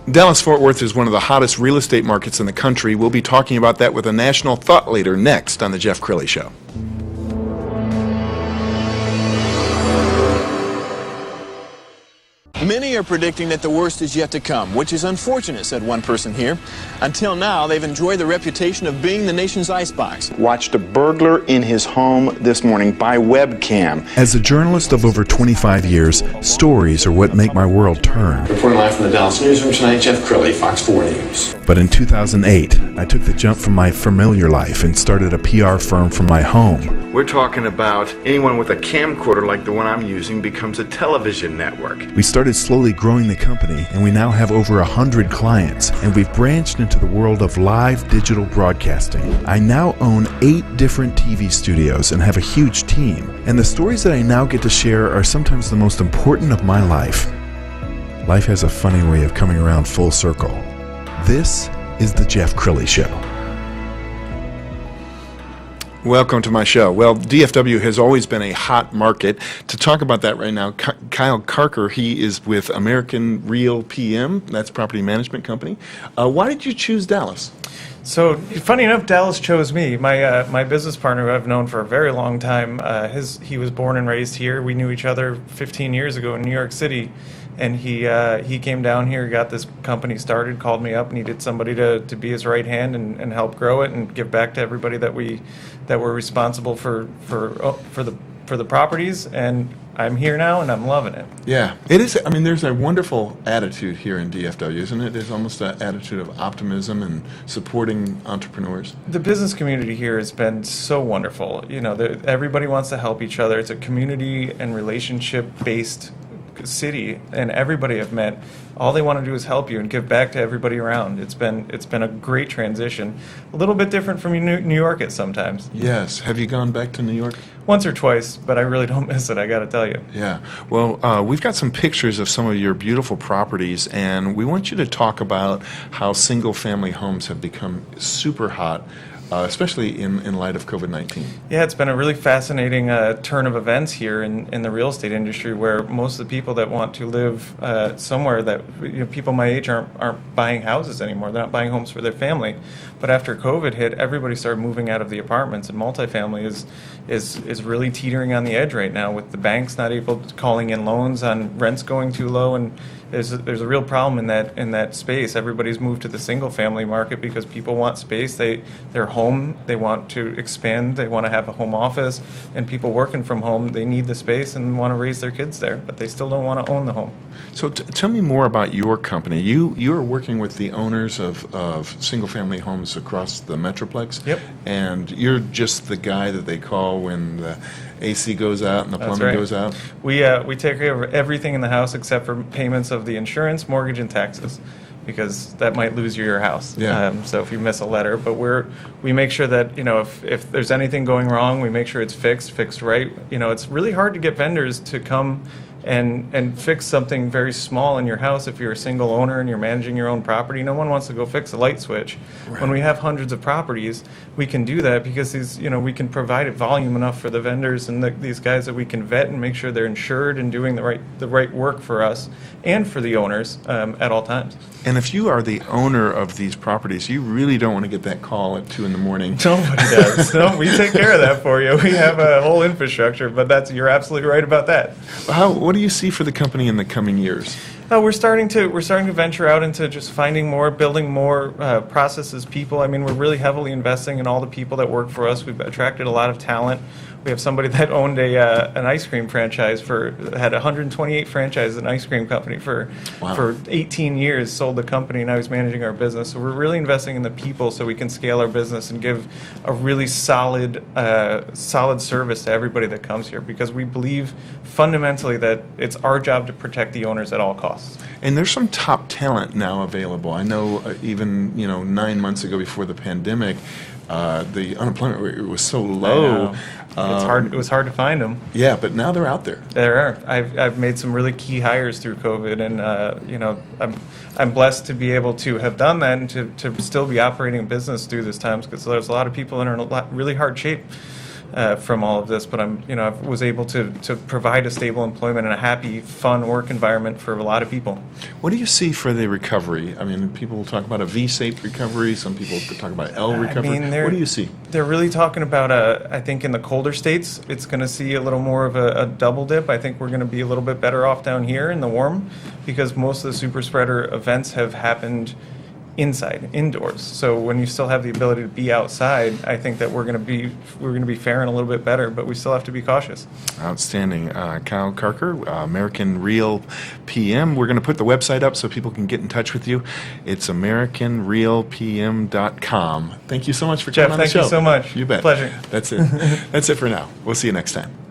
Dallas-Fort Worth is one of the hottest real estate markets in the country. We'll be talking about that with a national thought leader next on The Jeff Crilley Show. Many are predicting that the worst is yet to come, which is unfortunate, said one person here. Until now, they've enjoyed the reputation of being the nation's icebox. Watched a burglar in his home this morning by webcam. As a journalist of over 25 years, stories are what make my world turn. Reporting live from the Dallas newsroom tonight, Jeff Crilley, Fox 4 News. But in 2008, I took the jump from my familiar life and started a PR firm from my home. We're talking about anyone with a camcorder like the one I'm using becomes a television network. We started slowly growing the company, and we now have over 100 clients, and we've branched into the world of live digital broadcasting. I now own 8 different TV studios and have a huge team, and the stories that I now get to share are sometimes the most important of my life. Life has a funny way of coming around full circle. This is The Jeff Crilley Show. Welcome to my show. Well, DFW has always been a hot market. To talk about that right now, Kyle Karker, he is with American Real PM, that's property management company. Why did you choose Dallas? So, funny enough, Dallas chose me. My business partner, who I've known for a very long time, he was born and raised here. We knew each other 15 years ago in New York City. And he came down here, got this company started, called me up, needed somebody to be his right hand and help grow it and give back to everybody that were responsible for the properties. And I'm here now, and I'm loving it. Yeah, it is. I mean, there's a wonderful attitude here in DFW, isn't it? There's almost an attitude of optimism and supporting entrepreneurs. The business community here has been so wonderful. You know, everybody wants to help each other. It's a community and relationship-based city, and everybody I've met, all they want to do is help you and give back to everybody around. It's been a great transition. A little bit different from New York at sometimes. Yes. Have you gone back to New York? Once or twice, but I really don't miss it, I got to tell you. Yeah. Well, we've got some pictures of some of your beautiful properties, and we want you to talk about how single-family homes have become super hot, especially in light of COVID-19. Yeah, it's been a really fascinating turn of events here in the real estate industry, where most of the people that want to live somewhere that, people my age aren't buying houses anymore. They're not buying homes for their family. But after COVID hit, everybody started moving out of the apartments, and multifamily is really teetering on the edge right now, with the banks not able to calling in loans on rents going too low, and there's a real problem in that space. Everybody's moved to the single family market because people want space. They're home, they want to expand, they want to have a home office, and people working from home, they need the space and want to raise their kids there, but they still don't want to own the home. So tell me more about your company. You are working with the owners of single family homes across the Metroplex. Yep. And you're just the guy that they call when the AC goes out and the plumbing goes out? We take care of everything in the house except for payments of the insurance, mortgage, and taxes, because that might lose you your house. Yeah. So if you miss a letter, but we make sure that, if there's anything going wrong, we make sure it's fixed right. It's really hard to get vendors to come and fix something very small in your house if you're a single owner and you're managing your own property. No one wants to go fix a light switch. Right. When we have hundreds of properties, we can do that because we can provide it volume enough for the vendors and these guys that we can vet and make sure they're insured and doing the right work for us and for the owners at all times. And if you are the owner of these properties, you really don't want to get that call at 2 in the morning. Nobody does. No, we take care of that for you. We have a whole infrastructure, but you're absolutely right about that. What do you see for the company in the coming years? We're starting to venture out into just finding more, building more processes, people. I mean, we're really heavily investing in all the people that work for us. We've attracted a lot of talent. We have somebody that owned an ice cream franchise had 128 franchises, an ice cream company for 18 years, sold the company, and now he's managing our business. So we're really investing in the people so we can scale our business and give a really solid service to everybody that comes here, because we believe fundamentally that it's our job to protect the owners at all costs. And there's some top talent now available. I know even 9 months ago, before the pandemic, the unemployment rate was so low. It was hard to find them. Yeah, but now they're out there. There are. I've made some really key hires through COVID, and I'm blessed to be able to have done that and to still be operating a business through this time, because there's a lot of people that are in really hard shape. from all of this, but I was able to provide a stable employment and a happy, fun work environment for a lot of people. What do you see for the recovery? I mean, people talk about a V-shaped recovery. Some people talk about L recovery. What do you see? They're really talking about, I think in the colder states, it's going to see a little more of a double dip. I think we're going to be a little bit better off down here in the warm because most of the super spreader events have happened indoors. So when you still have the ability to be outside, I think that we're going to be faring a little bit better, but we still have to be cautious. Outstanding. Kyle Karker, American Real PM. We're going to put the website up so people can get in touch with you. It's AmericanRealPM.com. Thank you so much for coming on the show. Jeff, thank you so much. You bet. Pleasure. That's it. That's it for now. We'll see you next time.